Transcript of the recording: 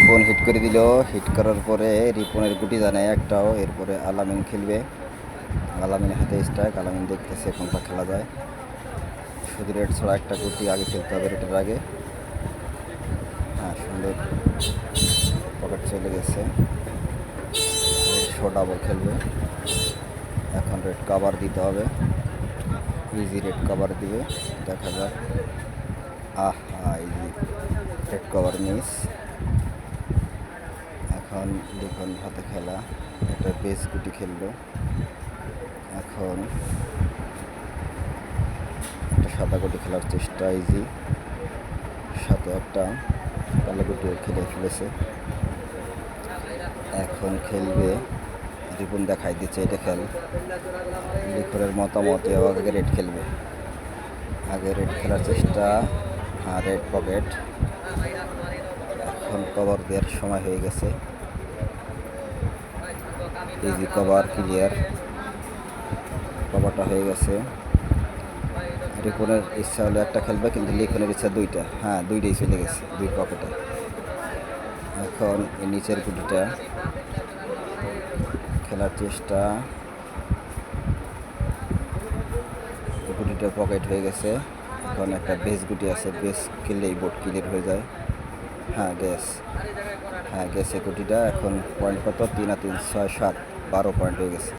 Ripon hit করে দিল। Hit করার পরে রিপনের গুটি জানায় একটাও। এরপরে আলামিন খেলবে। আলামিন হাতে স্ট্রাইক। আলামিন দেখতেছে কোনটা খেলা যায়। শুধু রেড ছাড়া একটা গুটি আগে খেলতে হবে, রেডের আগে। হ্যাঁ, সুন্দর পকেট চলে গেছে। রেড শো ডাবল খেলবে। এখন রেড কভার দিতে হবে। ইজি রেড কভার দিবে, দেখা যাক। আহা, ইজি রেড কভার মিস। এখন দেখুন হাতে খেলা, একটা বেস গুটি খেললো। এখন একটা সাদা গুটি খেলার চেষ্টা, ইজি। সাথে একটা কালো গুটিও খেলে ফেলেছে। এখন খেলবে রিপন, দেখাই দিচ্ছে এটা খেল। লিখরের মতামতে আগে রেড খেলবে। আগে রেড খেলার চেষ্টা। হ্যাঁ, রেড পকেট। এখন কভার দেওয়ার সময় হয়ে গেছে। ইজি কভার ক্লিয়ার, কভারটা হয়ে গেছে। রিপনের ইচ্ছা হলো একটা খেলবে, কিন্তু লিখনের ইচ্ছা দুইটা। হ্যাঁ, দুইটাই চলে গেছে দুই পকেটে। এখন এই নিচের গুটিটা খেলার চেষ্টা। গুটিটা পকেট হয়ে গেছে। এখন একটা বেস গুটি আছে, বেস খেললেই বোর্ড ক্লিয়ার হয়ে যায়। হ্যাঁ, গেছে গুটিটা। এখন পয়েন্ট কত? 3 আর 3 6 7, 12 পয়েন্ট হয়ে গেছে।